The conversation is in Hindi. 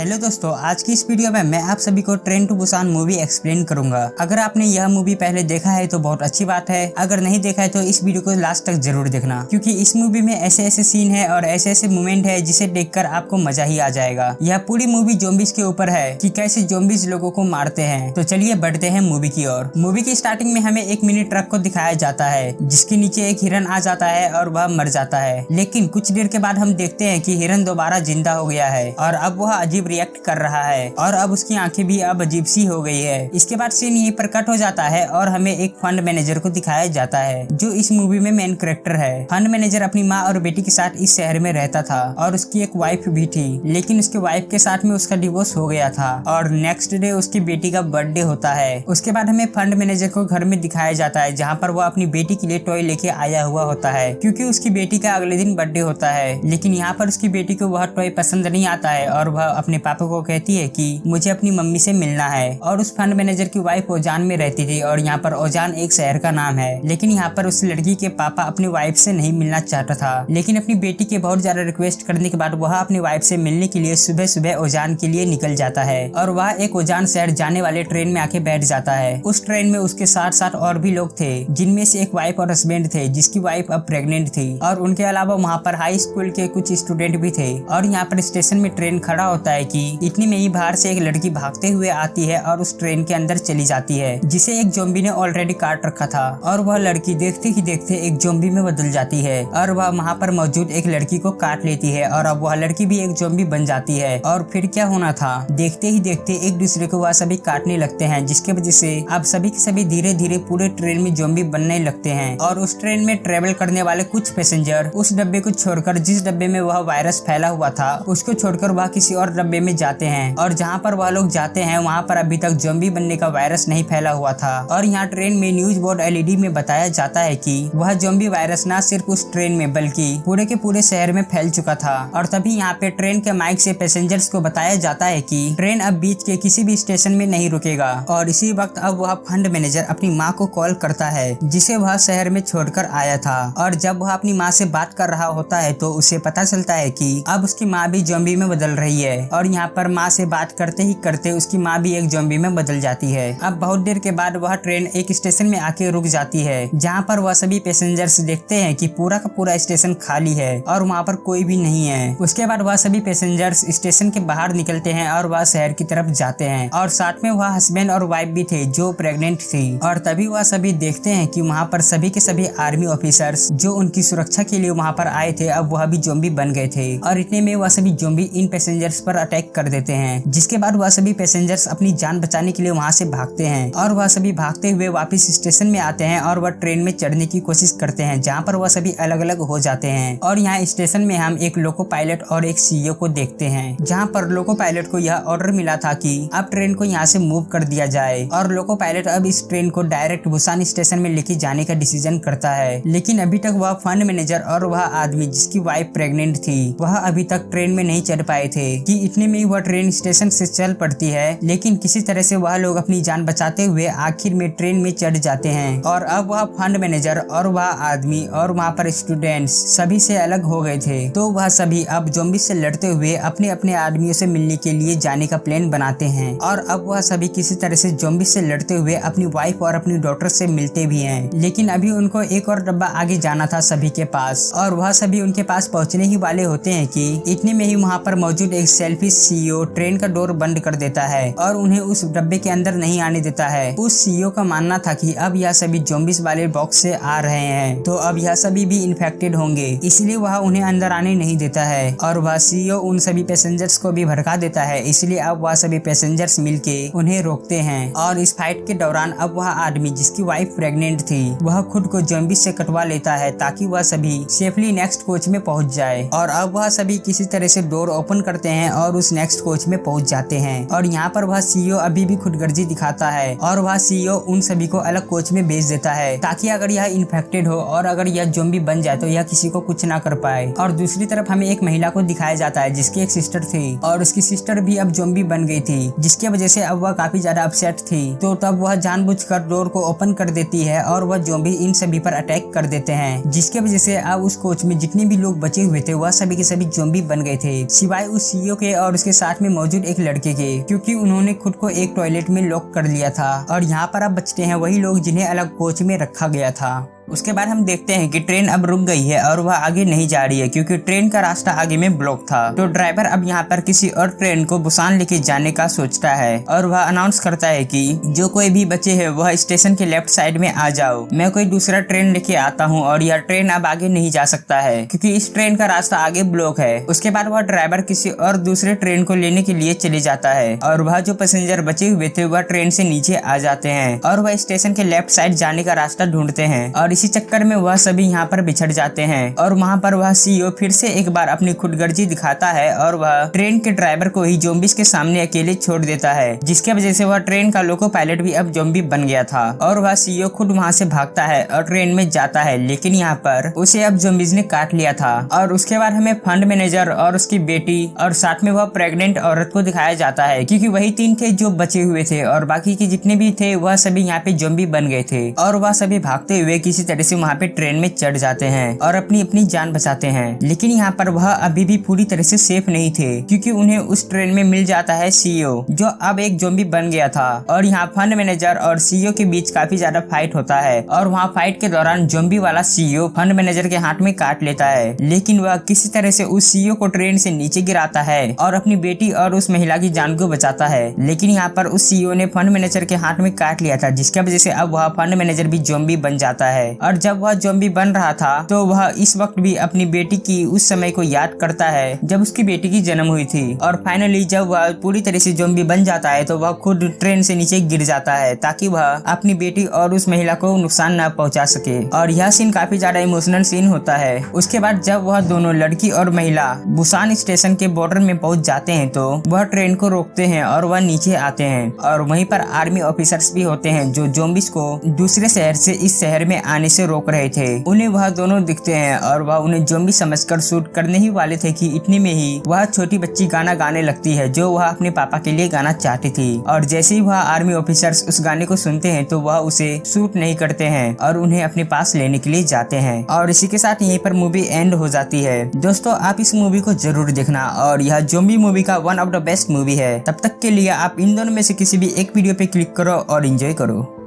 हेलो दोस्तों, आज की इस वीडियो में मैं आप सभी को train to Busan movie explain करूंगा। अगर आपने यह मूवी पहले देखा है तो बहुत अच्छी बात है, अगर नहीं देखा है तो इस वीडियो को लास्ट तक जरूर देखना, क्योंकि इस मूवी में ऐसे ऐसे सीन है और ऐसे ऐसे मोमेंट है जिसे देखकर आपको मजा ही आ जाएगा। यह पूरी मूवी ज़ॉम्बीज के ऊपर है कि कैसे ज़ॉम्बीज लोगों को मारते हैं। तो चलिए बढ़ते हैं मूवी की ओर। मूवी की स्टार्टिंग में हमें एक मिनी ट्रक को दिखाया जाता है जिसके नीचे एक हिरन आ जाता है और वह मर जाता है, लेकिन कुछ देर के बाद हम देखते हैं कि हिरन दोबारा जिंदा हो गया है और अब वह अजीब रिएक्ट कर रहा है और अब उसकी आंखें भी अब अजीब सी हो गई है। इसके बाद सीन यहीं पर कट हो जाता है और हमें एक फंड मैनेजर को दिखाया जाता है जो इस मूवी में मेन कैरेक्टर है। फंड मैनेजर अपनी माँ और बेटी के साथ इस शहर में रहता था और उसकी एक वाइफ भी थी, लेकिन उसके वाइफ के साथ में उसका डिवोर्स हो गया था और नेक्स्ट डे उसकी बेटी का बर्थडे होता है। उसके बाद हमें फंड मैनेजर को घर में दिखाया जाता है जहाँ पर वो अपनी बेटी के लिए टॉय लेके आया हुआ होता है, क्योंकि उसकी बेटी का अगले दिन बर्थडे होता है। लेकिन यहाँ पर उसकी बेटी को वह टॉय पसंद नहीं आता है और वह अपने पापा को कहती है कि मुझे अपनी मम्मी से मिलना है। और उस फंड मैनेजर की वाइफ ओजान में रहती थी और यहाँ पर ओजान एक शहर का नाम है, लेकिन यहाँ पर उस लड़की के पापा अपनी वाइफ से नहीं मिलना चाहता था, लेकिन अपनी बेटी के बहुत ज्यादा रिक्वेस्ट करने के बाद वह अपनी वाइफ से मिलने के लिए सुबह सुबह ओजान के लिए निकल जाता है और वह एक ओजान शहर जाने वाले ट्रेन में आके बैठ जाता है। उस ट्रेन में उसके साथ साथ और भी लोग थे, जिनमें से एक वाइफ और हस्बैंड थे जिसकी वाइफ अब प्रेग्नेंट थी, और उनके अलावा वहाँ पर हाई स्कूल के कुछ स्टूडेंट भी थे। और यहाँ पर स्टेशन में ट्रेन खड़ा होता है कि इतनी में ही बाहर से एक लड़की भागते हुए आती है और उस ट्रेन के अंदर चली जाती है, जिसे एक ज़ॉम्बी ने ऑलरेडी काट रखा था। और वह लड़की देखते ही देखते एक ज़ॉम्बी में बदल जाती है और वह वहाँ पर मौजूद एक लड़की को काट लेती है और अब वह लड़की भी एक ज़ॉम्बी बन जाती है। और फिर क्या होना था, देखते ही देखते एक दूसरे को वह सभी काटने लगते हैं, जिसके वजह से अब सभी के सभी धीरे धीरे पूरे ट्रेन में ज़ॉम्बी बनने लगते हैं। और उस ट्रेन में ट्रेवल करने वाले कुछ पैसेंजर उस डब्बे को छोड़कर, जिस डब्बे में वह वायरस फैला हुआ था, उसको छोड़कर वह किसी और डब्बे में जाते हैं। और जहाँ पर वह लोग जाते हैं वहाँ पर अभी तक ज़ॉम्बी बनने का वायरस नहीं फैला हुआ था। और यहाँ ट्रेन में न्यूज बोर्ड एलईडी में बताया जाता है कि वह ज़ॉम्बी वायरस न सिर्फ उस ट्रेन में बल्कि पूरे के पूरे शहर में फैल चुका था। और तभी यहाँ पे ट्रेन के माइक से पैसेंजर्स को बताया जाता है कि ट्रेन अब बीच के किसी भी स्टेशन में नहीं रुकेगा। और इसी वक्त अब वह फंड मैनेजर अपनी माँ को कॉल करता है जिसे वह शहर में छोड़कर आया था। और जब वह अपनी माँ से बात कर रहा होता है तो उसे पता चलता है कि अब उसकी माँ भी ज़ॉम्बी में बदल रही है। और यहाँ पर माँ से बात करते ही करते उसकी माँ भी एक ज़ॉम्बी में बदल जाती है। अब बहुत देर के बाद वह ट्रेन एक स्टेशन में आके रुक जाती है, जहाँ पर वह सभी पैसेंजर्स देखते हैं कि पूरा का पूरा स्टेशन खाली है और वहाँ पर कोई भी नहीं है। उसके बाद वह सभी पैसेंजर्स स्टेशन के बाहर निकलते हैं और वह शहर की तरफ जाते हैं, और साथ में वह हस्बैंड और वाइफ भी थे जो प्रेग्नेंट थी। और तभी वह सभी देखते हैं कि वहाँ पर सभी के सभी आर्मी ऑफिसर्स जो उनकी सुरक्षा के लिए वहाँ पर आए थे, अब वह भी ज़ॉम्बी बन गए थे। और इतने में वह सभी ज़ॉम्बी इन पैसेंजर्स पर अटैक कर देते हैं, जिसके बाद वह सभी पैसेंजर्स अपनी जान बचाने के लिए वहाँ से भागते हैं। और वह सभी भागते हुए वापस स्टेशन में आते हैं और वह ट्रेन में चढ़ने की कोशिश करते हैं, जहाँ पर वह सभी अलग अलग हो जाते हैं। और यहाँ स्टेशन में हम एक लोको पायलट और एक सीईओ को देखते हैं, जहाँ पर लोको पायलट को यह ऑर्डर मिला था कि अब ट्रेन को यहाँ से मूव कर दिया जाए। और लोको पायलट अब इस ट्रेन को डायरेक्ट बुसान स्टेशन में लेके जाने का डिसीजन करता है, लेकिन अभी तक वह फंड मैनेजर और वह आदमी जिसकी वाइफ प्रेग्नेंट थी वह अभी तक ट्रेन में नहीं चढ़ पाए थे कि इतने में वह ट्रेन स्टेशन से चल पड़ती है। लेकिन किसी तरह से वह लोग अपनी जान बचाते हुए आखिर में ट्रेन में चढ़ जाते हैं। और अब वह फंड मैनेजर और वह आदमी और वहाँ पर स्टूडेंट्स सभी से अलग हो गए थे, तो वह सभी अब ज़ॉम्बी से लड़ते हुए अपने अपने आदमियों से मिलने के लिए जाने का प्लान बनाते हैं। और अब वह सभी किसी तरह से ज़ॉम्बी से लड़ते हुए अपनी वाइफ और अपनी डॉटर से मिलते भी हैं, लेकिन अभी उनको एक और डब्बा आगे जाना था सभी के पास। और वह सभी उनके पास पहुंचने ही वाले होते हैं कि इतने में ही वहाँ पर मौजूद एक सेल्फिश सीईओ ट्रेन का डोर बंद कर देता है और उन्हें उस डब्बे के अंदर नहीं आने देता है। उस सीईओ का मानना था कि अब यह सभी ज़ॉम्बीज वाले बॉक्स से आ रहे हैं, तो अब यह सभी भी इन्फेक्टेड होंगे, इसलिए वह उन्हें अंदर आने नहीं देता है। और वह सीईओ उन सभी पैसेंजर्स को भी भड़का देता है, इसलिए अब वह सभी पैसेंजर्स मिलके उन्हें रोकते हैं। और इस फाइट के दौरान अब वह आदमी जिसकी वाइफ प्रेग्नेंट थी वह खुद को ज़ॉम्बी से कटवा लेता है ताकि वह सभी सेफली नेक्स्ट कोच में पहुंच जाए। और अब वह सभी किसी तरह से डोर ओपन करते हैं और उस नेक्स्ट कोच में पहुंच जाते हैं। और यहाँ पर वह सीईओ अभी भी खुदगर्जी दिखाता है और वह सीईओ उन सभी को अलग कोच में भेज देता है ताकि अगर यह इन्फेक्टेड हो और अगर यह ज़ॉम्बी बन जाए तो यह किसी को कुछ ना कर पाए। और दूसरी तरफ हमें एक महिला को दिखाया जाता है जिसकी एक सिस्टर थी और उसकी सिस्टर भी अब ज़ॉम्बी बन गई थी, जिसकी वजह से अब वह काफी ज्यादा अपसेट थी। तो तब वह जानबूझकर डोर को ओपन कर देती है और वह ज़ॉम्बी इन सभी पर अटैक कर देते हैं, जिसके वजह से अब उस कोच में जितने भी लोग बचे हुए थे वह सभी के सभी ज़ॉम्बी बन गए थे, सिवाय उस सीईओ के और उसके साथ में मौजूद एक लड़के के, क्योंकि उन्होंने खुद को एक टॉयलेट में लॉक कर लिया था। और यहाँ पर अब बचते हैं वही लोग जिन्हें अलग कोच में रखा गया था। उसके बाद हम देखते हैं कि ट्रेन अब रुक गई है और वह आगे नहीं जा रही है क्योंकि ट्रेन का रास्ता आगे में ब्लॉक था। तो ड्राइवर अब यहाँ पर किसी और ट्रेन को बुसान लेके जाने का सोचता है और वह अनाउंस करता है कि जो कोई भी बचे हैं वह स्टेशन के लेफ्ट साइड में आ जाओ, मैं कोई दूसरा ट्रेन लेके आता हूँ और यह ट्रेन अब आगे नहीं जा सकता है क्योंकि इस ट्रेन का रास्ता आगे ब्लॉक है। उसके बाद वह ड्राइवर किसी और दूसरे ट्रेन को लेने के लिए चले जाता है और वह जो पैसेंजर बचे हुए थे वह ट्रेन से नीचे आ जाते हैं और वह स्टेशन के लेफ्ट साइड जाने का रास्ता ढूंढते हैं। और इसी चक्कर में वह सभी यहाँ पर बिछड़ जाते हैं और वहाँ पर वह सीईओ फिर से एक बार अपनी खुदगर्जी दिखाता है और वह ट्रेन के ड्राइवर को ही ज़ॉम्बीज़ के सामने अकेले छोड़ देता है, जिसके वजह से वह ट्रेन का लोको पायलट भी अब ज़ॉम्बी बन गया था। और वह सीईओ खुद वहाँ से भागता है और ट्रेन में जाता है, लेकिन यहाँ पर उसे अब ज़ॉम्बीज़ ने काट लिया था। और उसके बाद हमें फंड मैनेजर और उसकी बेटी और साथ में वह प्रेग्नेंट औरत को दिखाया जाता है, क्योंकि वही 3 थे जो बचे हुए थे और बाकी के जितने भी थे वह सभी यहाँ पे ज़ॉम्बी बन गए थे। और वह सभी भागते हुए किसी तरह से वहाँ पे ट्रेन में चढ़ जाते हैं और अपनी अपनी जान बचाते हैं। लेकिन यहाँ पर वह अभी भी पूरी तरह से सेफ नहीं थे, क्योंकि उन्हें उस ट्रेन में मिल जाता है सीईओ, जो अब एक ज़ॉम्बी बन गया था। और यहाँ फंड मैनेजर और सीईओ के बीच काफी ज्यादा फाइट होता है और वहाँ फाइट के दौरान ज़ॉम्बी वाला सीईओ फंड मैनेजर के हाथ में काट लेता है, लेकिन वह किसी तरह से उस सीईओ को ट्रेन से नीचे गिराता है और अपनी बेटी और उस महिला की जान को बचाता है। लेकिन यहाँ पर उस सीईओ ने फंड मैनेजर के हाथ में काट लिया था, जिसकी वजह से अब वह फंड मैनेजर भी ज़ॉम्बी बन जाता है। और जब वह ज़ॉम्बी बन रहा था तो वह इस वक्त भी अपनी बेटी की उस समय को याद करता है जब उसकी बेटी की जन्म हुई थी। और फाइनली जब वह पूरी तरह से ज़ॉम्बी बन जाता है तो वह खुद ट्रेन से नीचे गिर जाता है ताकि वह अपनी बेटी और उस महिला को नुकसान न पहुंचा सके। और यह सीन काफी ज्यादा इमोशनल सीन होता है। उसके बाद जब वह दोनों लड़की और महिला बुसान स्टेशन के बॉर्डर में पहुंच जाते हैं तो वह ट्रेन को रोकते हैं और वह नीचे आते हैं। और वहीं पर आर्मी ऑफिसर्स भी होते हैं जो ज़ॉम्बीज़ को दूसरे शहर से इस शहर में आने से रोक रहे थे। उन्हें वह दोनों दिखते हैं और वह उन्हें ज़ॉम्बी समझकर शूट करने ही वाले थे कि इतने में ही वह छोटी बच्ची गाना गाने लगती है जो वह अपने पापा के लिए गाना चाहती थी। और जैसे ही वह आर्मी ऑफिसर्स उस गाने को सुनते हैं तो वह उसे शूट नहीं करते हैं और उन्हें अपने पास लेने के लिए जाते हैं। और इसी के साथ यहीं पर मूवी एंड हो जाती है। दोस्तों आप इस मूवी को जरूर देखना और यह ज़ॉम्बी मूवी का one of the best movie है। तब तक के लिए आप इन दोनों में से किसी भी एक वीडियो पे क्लिक करो और एंजॉय करो।